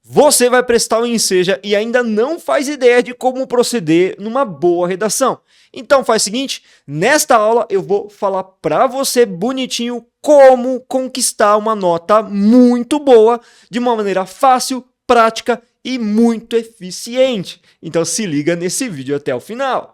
Você vai prestar o Enseja e ainda não faz ideia de como proceder numa boa redação. Então faz o seguinte, nesta aula eu vou falar para você bonitinho como conquistar uma nota muito boa de uma maneira fácil, prática e muito eficiente. Então se liga nesse vídeo até o final.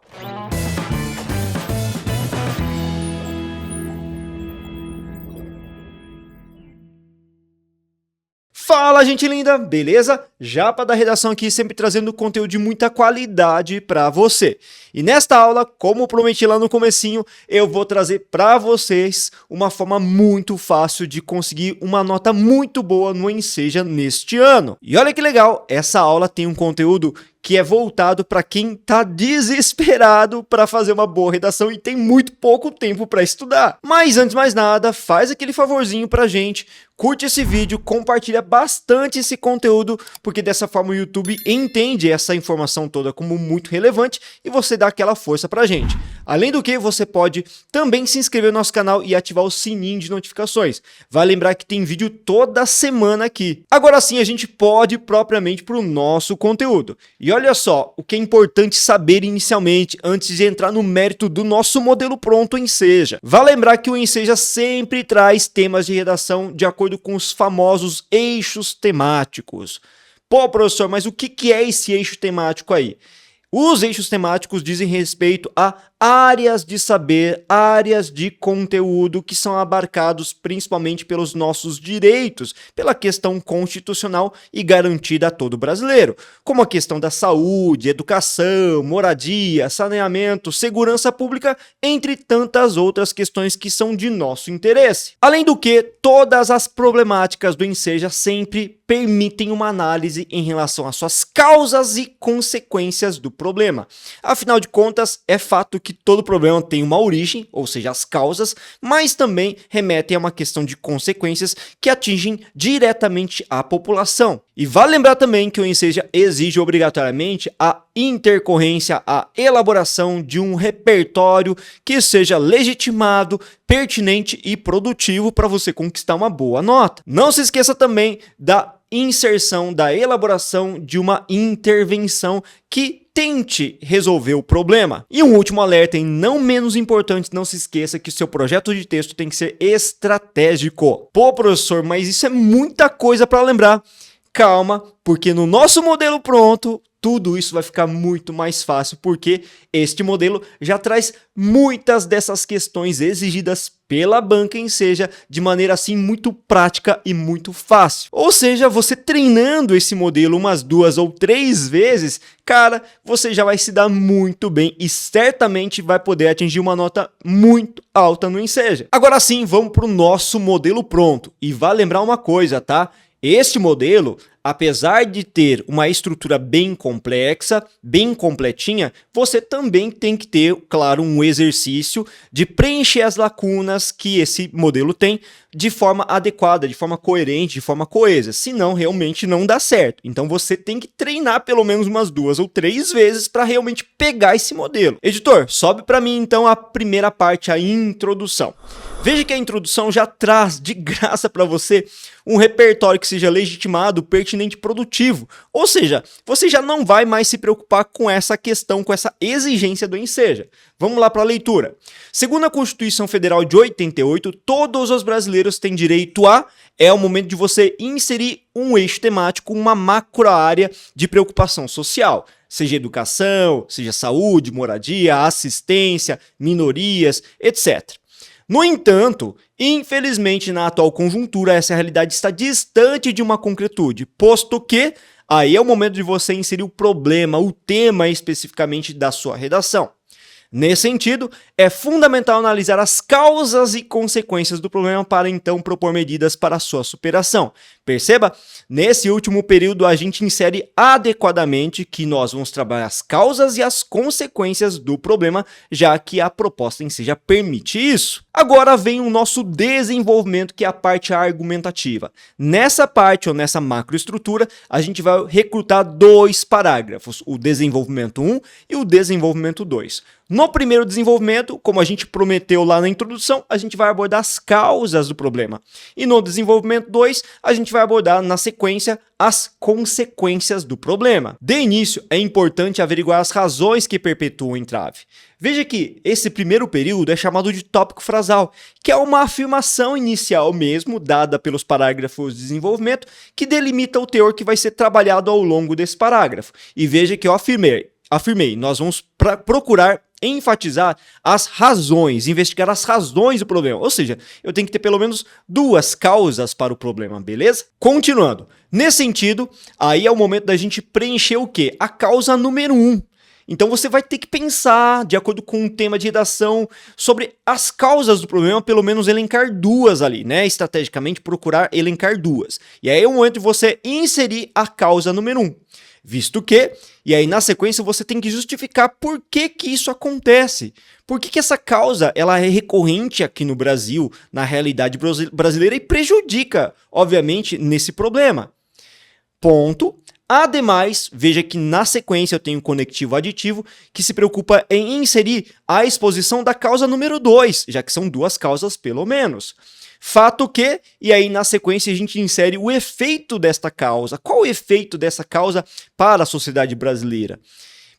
Fala, gente linda, beleza? Japa da redação aqui, sempre trazendo conteúdo de muita qualidade para você. E nesta aula, como prometi lá no comecinho, eu vou trazer para vocês uma forma muito fácil de conseguir uma nota muito boa no Enseja neste ano. E olha que legal, essa aula tem um conteúdo que é voltado para quem está desesperado para fazer uma boa redação e tem muito pouco tempo para estudar. Mas antes de mais nada, faz aquele favorzinho pra gente, curte esse vídeo, compartilha bastante esse conteúdo, porque dessa forma o YouTube entende essa informação toda como muito relevante e você dá aquela força pra gente. Além do que, você pode também se inscrever no nosso canal e ativar o sininho de notificações. Vai lembrar que tem vídeo toda semana aqui. Agora sim, a gente pode ir propriamente para o nosso conteúdo. E olha só, o que é importante saber inicialmente, antes de entrar no mérito do nosso modelo pronto Enseja. Vai lembrar que o Enseja sempre traz temas de redação de acordo com os famosos eixos temáticos. Pô, professor, mas o que é esse eixo temático aí? Os eixos temáticos dizem respeito a áreas de saber, áreas de conteúdo que são abarcados principalmente pelos nossos direitos, pela questão constitucional e garantida a todo brasileiro, como a questão da saúde, educação, moradia, saneamento, segurança pública, entre tantas outras questões que são de nosso interesse. Além do que, todas as problemáticas do Enseja sempre permitem uma análise em relação às suas causas e consequências do problema. Afinal de contas, é fato que todo problema tem uma origem, ou seja, as causas, mas também remetem a uma questão de consequências que atingem diretamente a população. E vale lembrar também que o Enseja exige obrigatoriamente a intercorrência, a elaboração de um repertório que seja legitimado, pertinente e produtivo para você conquistar uma boa nota. Não se esqueça também da inserção, da elaboração de uma intervenção que tente resolver o problema. E um último alerta, e não menos importante, não se esqueça que o seu projeto de texto tem que ser estratégico. Pô, professor, mas isso é muita coisa para lembrar. Calma, porque no nosso modelo pronto, tudo isso vai ficar muito mais fácil, porque este modelo já traz muitas dessas questões exigidas pela banca Enseja de maneira assim muito prática e muito fácil. Ou seja, você treinando esse modelo umas 2 ou 3 vezes, cara, você já vai se dar muito bem e certamente vai poder atingir uma nota muito alta no Enseja. Agora sim, vamos para o nosso modelo pronto. E vale lembrar uma coisa, tá? Este modelo, apesar de ter uma estrutura bem complexa, bem completinha, você também tem que ter, claro, um exercício de preencher as lacunas que esse modelo tem de forma adequada, de forma coerente, de forma coesa, senão realmente não dá certo. Então você tem que treinar pelo menos umas 2 ou 3 vezes para realmente pegar esse modelo. Editor, sobe para mim então a primeira parte, a introdução. Veja que a introdução já traz de graça para você um repertório que seja legitimado, pertinente e produtivo. Ou seja, você já não vai mais se preocupar com essa questão, com essa exigência do Enseja. Vamos lá para a leitura. Segundo a Constituição Federal de 88, todos os brasileiros têm direito a... É o momento de você inserir um eixo temático, uma macro área de preocupação social. Seja educação, seja saúde, moradia, assistência, minorias, etc. No entanto, infelizmente na atual conjuntura, essa realidade está distante de uma concretude, posto que aí é o momento de você inserir o problema, o tema especificamente da sua redação. Nesse sentido, é fundamental analisar as causas e consequências do problema para então propor medidas para a sua superação. Perceba, nesse último período a gente insere adequadamente que nós vamos trabalhar as causas e as consequências do problema, já que a proposta em si já permite isso. Agora vem o nosso desenvolvimento, que é a parte argumentativa. Nessa parte ou nessa macroestrutura, a gente vai recrutar 2 parágrafos, o desenvolvimento 1 e o desenvolvimento 2. No primeiro desenvolvimento, como a gente prometeu lá na introdução, a gente vai abordar as causas do problema. E no desenvolvimento 2, a gente vai abordar na sequência as consequências do problema. De início, é importante averiguar as razões que perpetuam o entrave. Veja que esse primeiro período é chamado de tópico frasal, que é uma afirmação inicial mesmo, dada pelos parágrafos de desenvolvimento, que delimita o teor que vai ser trabalhado ao longo desse parágrafo. E veja que eu afirmei, nós vamos procurar enfatizar as razões, investigar as razões do problema. Ou seja, eu tenho que ter pelo menos duas causas para o problema, beleza? Continuando. Nesse sentido, aí é o momento da gente preencher o quê? A causa número 1. Então você vai ter que pensar, de acordo com o tema de redação, sobre as causas do problema, pelo menos elencar duas ali, né? Estrategicamente procurar elencar duas. E aí é o momento de você inserir a causa número 1. Visto que, e aí na sequência você tem que justificar por que isso acontece. Por que essa causa ela é recorrente aqui no Brasil, na realidade brasileira, e prejudica, obviamente, nesse problema. Ponto. Ademais, veja que na sequência eu tenho um conectivo aditivo que se preocupa em inserir a exposição da causa número 2, já que são duas causas pelo menos. Fato que, e aí na sequência a gente insere o efeito desta causa. Qual o efeito dessa causa para a sociedade brasileira?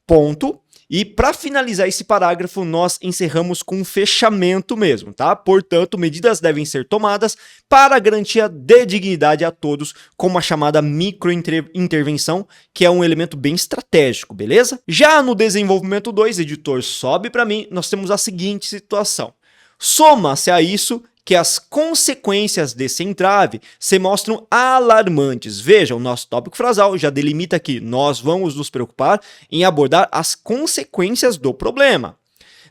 Ponto. E para finalizar esse parágrafo, nós encerramos com um fechamento mesmo, tá? Portanto, medidas devem ser tomadas para a garantia de dignidade a todos, como a chamada microintervenção, que é um elemento bem estratégico, beleza? Já no desenvolvimento 2, editor, sobe para mim, nós temos a seguinte situação. Soma-se a isso que as consequências desse entrave se mostram alarmantes. Veja, o nosso tópico frasal já delimita aqui, nós vamos nos preocupar em abordar as consequências do problema.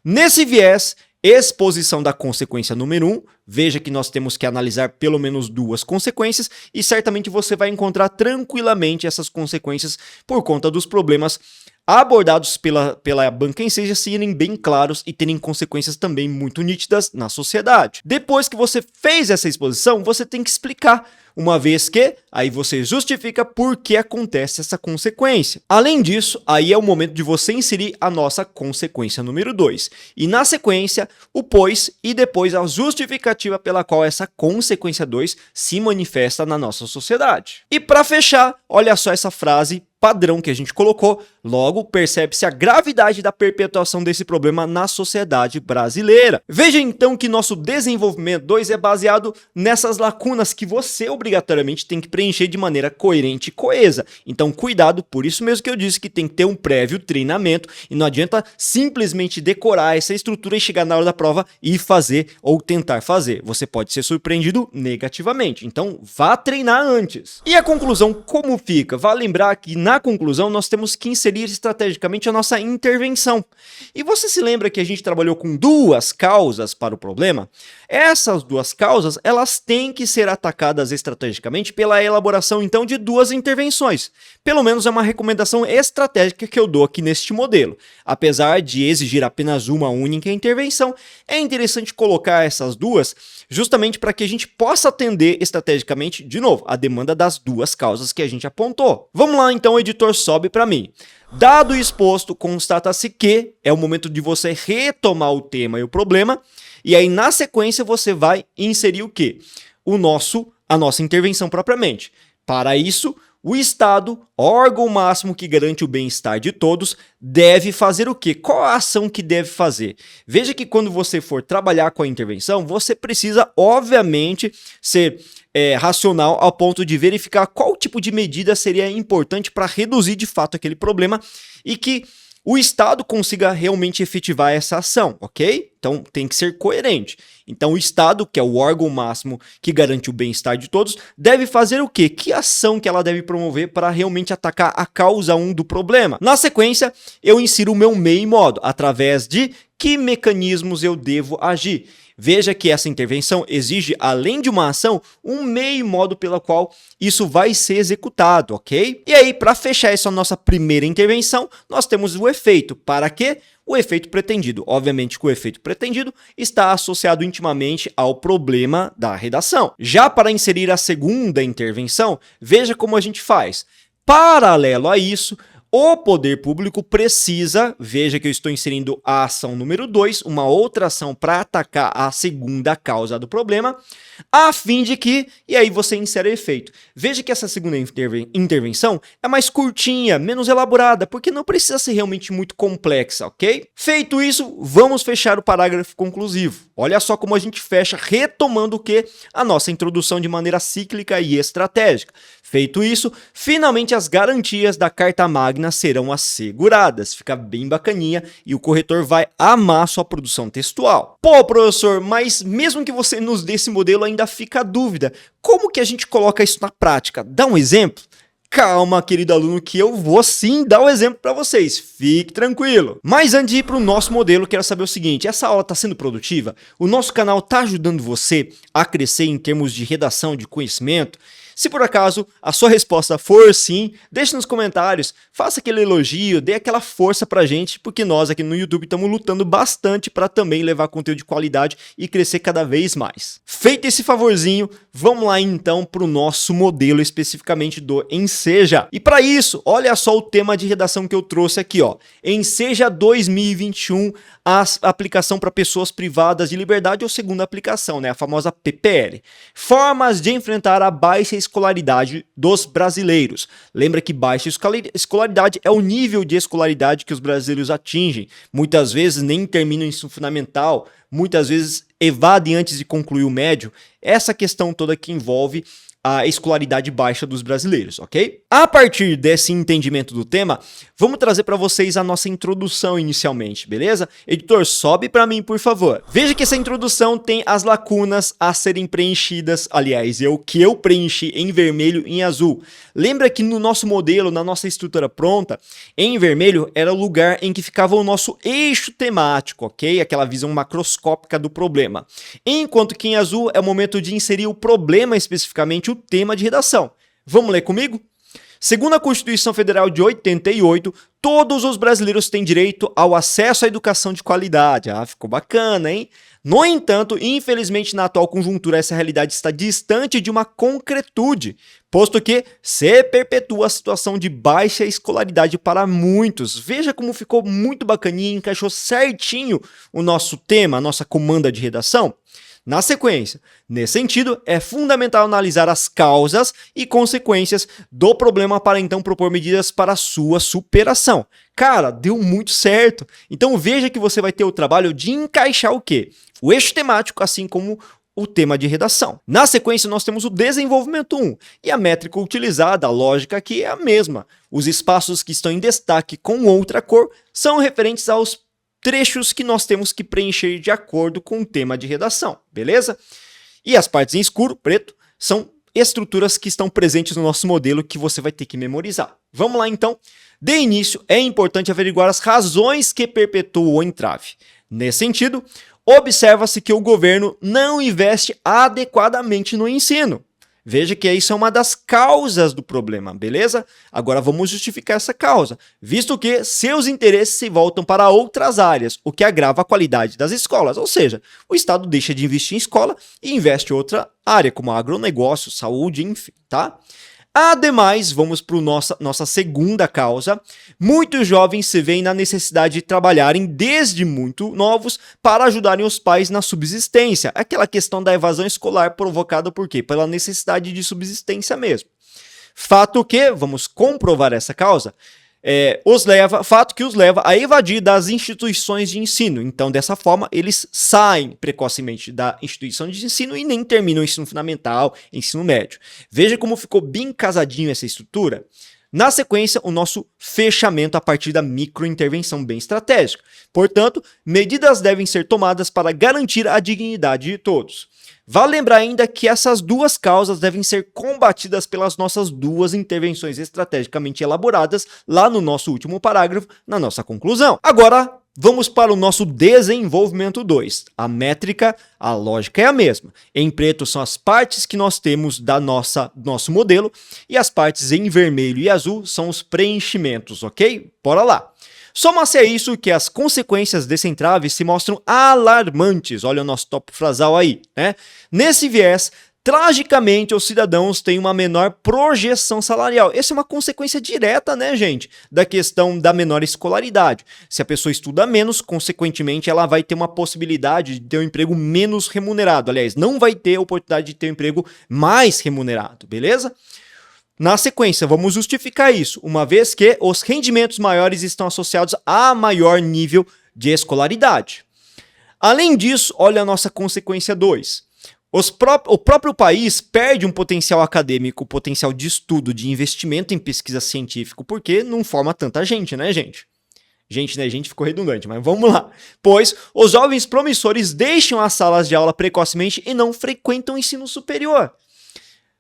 Nesse viés, exposição da consequência número 1, veja que nós temos que analisar pelo menos duas consequências e certamente você vai encontrar tranquilamente essas consequências por conta dos problemas abordados pela banca em si, serem bem claros e terem consequências também muito nítidas na sociedade. Depois que você fez essa exposição, você tem que explicar, uma vez que aí você justifica por que acontece essa consequência. Além disso, aí é o momento de você inserir a nossa consequência número 2. E na sequência, o pois e depois a justificativa pela qual essa consequência 2 se manifesta na nossa sociedade. E para fechar, olha só essa frase padrão que a gente colocou, logo percebe-se a gravidade da perpetuação desse problema na sociedade brasileira. Veja então que nosso desenvolvimento 2 é baseado nessas lacunas que você obrigatoriamente tem que preencher de maneira coerente e coesa. Então cuidado, por isso mesmo que eu disse que tem que ter um prévio treinamento e não adianta simplesmente decorar essa estrutura e chegar na hora da prova e fazer ou tentar fazer. Você pode ser surpreendido negativamente, então vá treinar antes. E a conclusão como fica? Vale lembrar que na conclusão, nós temos que inserir estrategicamente a nossa intervenção. E você se lembra que a gente trabalhou com duas causas para o problema? Essas duas causas, elas têm que ser atacadas estrategicamente pela elaboração, então, de duas intervenções. Pelo menos é uma recomendação estratégica que eu dou aqui neste modelo. Apesar de exigir apenas uma única intervenção, é interessante colocar essas duas justamente para que a gente possa atender estrategicamente, de novo, a demanda das duas causas que a gente apontou. Vamos lá, então, editor, sobe para mim. Dado o exposto, constata-se que é o momento de você retomar o tema e o problema, e aí na sequência você vai inserir o quê? A nossa intervenção propriamente. Para isso, o Estado, órgão máximo que garante o bem-estar de todos, deve fazer o quê? Qual a ação que deve fazer? Veja que quando você for trabalhar com a intervenção, você precisa, obviamente, ser racional ao ponto de verificar qual tipo de medida seria importante para reduzir de fato aquele problema e que o Estado consiga realmente efetivar essa ação, ok? Então tem que ser coerente. Então o Estado, que é o órgão máximo que garante o bem-estar de todos, deve fazer o quê? Que ação que ela deve promover para realmente atacar a causa 1 do problema? Na sequência, eu insiro o meu meio e modo, através de que mecanismos eu devo agir. Veja que essa intervenção exige, além de uma ação, um meio e modo pela qual isso vai ser executado, ok? E aí, para fechar essa nossa primeira intervenção, nós temos o efeito. Para quê? O efeito pretendido. Obviamente que o efeito pretendido está associado intimamente ao problema da redação. Já para inserir a segunda intervenção, veja como a gente faz. Paralelo a isso, O poder público precisa, veja que eu estou inserindo a ação número 2, uma outra ação para atacar a segunda causa do problema, a fim de que, e aí você insere efeito. Veja que essa segunda intervenção é mais curtinha, menos elaborada, porque não precisa ser realmente muito complexa, ok? Feito isso, vamos fechar o parágrafo conclusivo. Olha só como a gente fecha retomando o que? A nossa introdução de maneira cíclica e estratégica. Feito isso, finalmente as garantias da Carta Magna serão asseguradas. Fica bem bacaninha e o corretor vai amar sua produção textual. Pô, professor, mas mesmo que você nos dê esse modelo, ainda fica a dúvida. Como que a gente coloca isso na prática? Dá um exemplo? Calma, querido aluno, que eu vou sim dar o exemplo para vocês. Fique tranquilo. Mas antes de ir para o nosso modelo, quero saber o seguinte. Essa aula está sendo produtiva? O nosso canal está ajudando você a crescer em termos de redação, de conhecimento? Se por acaso a sua resposta for sim, deixe nos comentários, faça aquele elogio, dê aquela força pra gente, porque nós aqui no YouTube estamos lutando bastante para também levar conteúdo de qualidade e crescer cada vez mais. Feito esse favorzinho, vamos lá então para o nosso modelo especificamente do Enseja. E para isso, olha só o tema de redação que eu trouxe aqui, ó. Enseja 2021, a aplicação para pessoas privadas de liberdade ou segunda aplicação, né? A famosa PPL. Formas de enfrentar a baixa escolaridade dos brasileiros. Lembra que baixa escolaridade é o nível de escolaridade que os brasileiros atingem. Muitas vezes nem terminam o ensino fundamental, muitas vezes evadem antes de concluir o médio. Essa questão toda que envolve a escolaridade baixa dos brasileiros, ok? A partir desse entendimento do tema, vamos trazer para vocês a nossa introdução inicialmente, beleza? Editor, sobe para mim, por favor. Veja que essa introdução tem as lacunas a serem preenchidas, aliás, que eu preenchi em vermelho e em azul. Lembra que no nosso modelo, na nossa estrutura pronta, em vermelho era o lugar em que ficava o nosso eixo temático, ok? Aquela visão macroscópica do problema. Enquanto que em azul é o momento de inserir o problema especificamente, o tema de redação. Vamos ler comigo? Segundo a Constituição Federal de 88, todos os brasileiros têm direito ao acesso à educação de qualidade. Ah, ficou bacana, hein? No entanto, infelizmente, na atual conjuntura, essa realidade está distante de uma concretude, posto que se perpetua a situação de baixa escolaridade para muitos. Veja como ficou muito bacaninha, encaixou certinho o nosso tema, a nossa comanda de redação. Na sequência, nesse sentido, é fundamental analisar as causas e consequências do problema para então propor medidas para a sua superação. Cara, deu muito certo. Então veja que você vai ter o trabalho de encaixar o quê? O eixo temático, assim como o tema de redação. Na sequência, nós temos o desenvolvimento 1 e a métrica utilizada, a lógica aqui é a mesma. Os espaços que estão em destaque com outra cor são referentes aos trechos que nós temos que preencher de acordo com o tema de redação, beleza? E as partes em escuro, preto, são estruturas que estão presentes no nosso modelo que você vai ter que memorizar. Vamos lá então. De início, é importante averiguar as razões que perpetuam o entrave. Nesse sentido, observa-se que o governo não investe adequadamente no ensino. Veja que isso é uma das causas do problema, beleza? Agora vamos justificar essa causa, visto que seus interesses se voltam para outras áreas, o que agrava a qualidade das escolas, ou seja, o Estado deixa de investir em escola e investe em outra área, como agronegócio, saúde, enfim, tá? Ademais, vamos para nossa segunda causa. Muitos jovens se veem na necessidade de trabalharem desde muito novos para ajudarem os pais na subsistência. Aquela questão da evasão escolar provocada por quê? Pela necessidade de subsistência mesmo. Fato que, vamos comprovar essa causa, fato que os leva a evadir das instituições de ensino. Então, dessa forma, eles saem precocemente da instituição de ensino e nem terminam o ensino fundamental, ensino médio. Veja como ficou bem casadinho essa estrutura. Na sequência, o nosso fechamento a partir da microintervenção bem estratégica. Portanto, medidas devem ser tomadas para garantir a dignidade de todos. Vale lembrar ainda que essas duas causas devem ser combatidas pelas nossas duas intervenções estrategicamente elaboradas lá no nosso último parágrafo, na nossa conclusão. Agora, vamos para o nosso desenvolvimento 2. A métrica, a lógica é a mesma. Em preto são as partes que nós temos do nosso modelo e as partes em vermelho e azul são os preenchimentos, ok? Bora lá. Soma-se a isso que as consequências desse entrave se mostram alarmantes. Olha o nosso tópico frasal aí, né? Nesse viés, Tragicamente, os cidadãos têm uma menor projeção salarial. Essa é uma consequência direta, né, gente, da questão da menor escolaridade. Se a pessoa estuda menos, consequentemente, ela vai ter uma possibilidade de ter um emprego menos remunerado. Aliás, não vai ter a oportunidade de ter um emprego mais remunerado, beleza? Na sequência, vamos justificar isso, uma vez que os rendimentos maiores estão associados a maior nível de escolaridade. Além disso, olha a nossa consequência 2. O próprio país perde um potencial acadêmico, potencial de estudo, de investimento em pesquisa científica, porque não forma tanta gente, né, gente? Gente ficou redundante, mas vamos lá. Pois os jovens promissores deixam as salas de aula precocemente e não frequentam o ensino superior.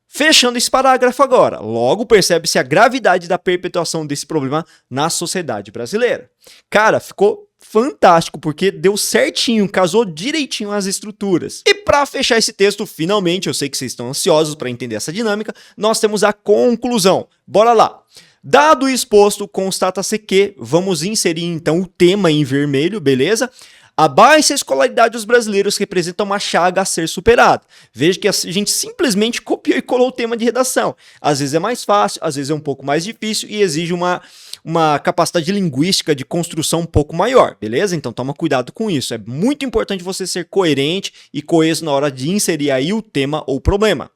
Fechando esse parágrafo agora, logo percebe-se a gravidade da perpetuação desse problema na sociedade brasileira. Cara, ficou fantástico, porque deu certinho, casou direitinho as estruturas. E para fechar esse texto, finalmente, eu sei que vocês estão ansiosos para entender essa dinâmica, nós temos a conclusão. Bora lá! Dado o exposto, constata-se que vamos inserir então o tema em vermelho, beleza? A baixa escolaridade dos brasileiros representa uma chaga a ser superada. Veja que a gente simplesmente copiou e colou o tema de redação. Às vezes é mais fácil, às vezes é um pouco mais difícil e exige uma capacidade linguística de construção um pouco maior, beleza? Então toma cuidado com isso. É muito importante você ser coerente e coeso na hora de inserir aí o tema ou problema.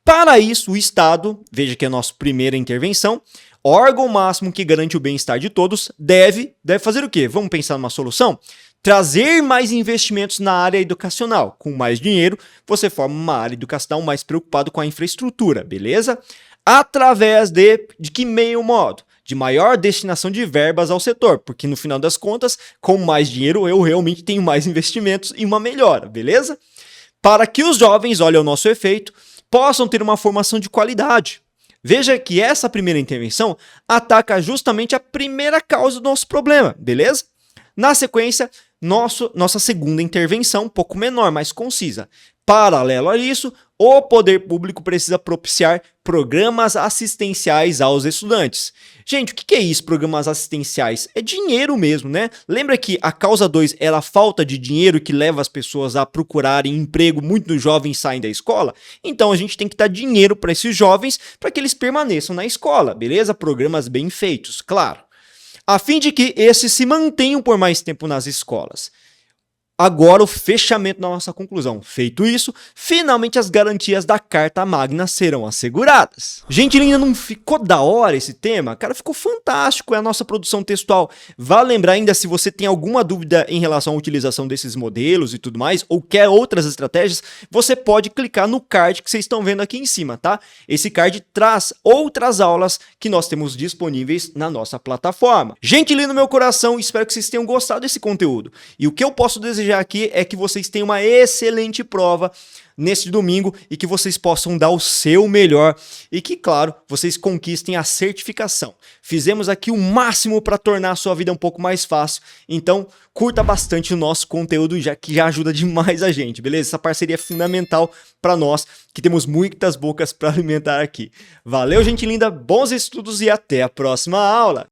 Para isso, o Estado, veja que é a nossa primeira intervenção, órgão máximo que garante o bem-estar de todos, deve fazer o quê? Vamos pensar numa solução? Trazer mais investimentos na área educacional. Com mais dinheiro, você forma uma área educacional mais preocupada com a infraestrutura, beleza? Através de que meio modo? De maior destinação de verbas ao setor, porque no final das contas, com mais dinheiro, eu realmente tenho mais investimentos e uma melhora, beleza? Para que os jovens, olha o nosso efeito, possam ter uma formação de qualidade. Veja que essa primeira intervenção ataca justamente a primeira causa do nosso problema, beleza? Na sequência, nossa segunda intervenção, um pouco menor, mais concisa. Paralelo a isso, o poder público precisa propiciar programas assistenciais aos estudantes. Gente, o que é isso, programas assistenciais? É dinheiro mesmo, né? Lembra que a causa 2 é a falta de dinheiro que leva as pessoas a procurarem emprego, muitos jovens saem da escola? Então a gente tem que dar dinheiro para esses jovens para que eles permaneçam na escola, beleza? Programas bem feitos, claro. A fim de que esses se mantenham por mais tempo nas escolas. Agora o fechamento da nossa conclusão. Feito isso, finalmente as garantias da Carta Magna serão asseguradas. Gente linda, não ficou da hora esse tema? Cara, ficou fantástico, é a nossa produção textual. Vale lembrar ainda, se você tem alguma dúvida em relação à utilização desses modelos e tudo mais, ou quer outras estratégias, você pode clicar no card que vocês estão vendo aqui em cima, tá? Esse card traz outras aulas que nós temos disponíveis na nossa plataforma. Gente linda no meu coração, espero que vocês tenham gostado desse conteúdo. E o que eu posso desejar aqui é que vocês tenham uma excelente prova neste domingo e que vocês possam dar o seu melhor e que, claro, vocês conquistem a certificação. Fizemos aqui o máximo para tornar a sua vida um pouco mais fácil, então curta bastante o nosso conteúdo, que já ajuda demais a gente, beleza? Essa parceria é fundamental para nós, que temos muitas bocas para alimentar aqui. Valeu, gente linda, bons estudos e até a próxima aula!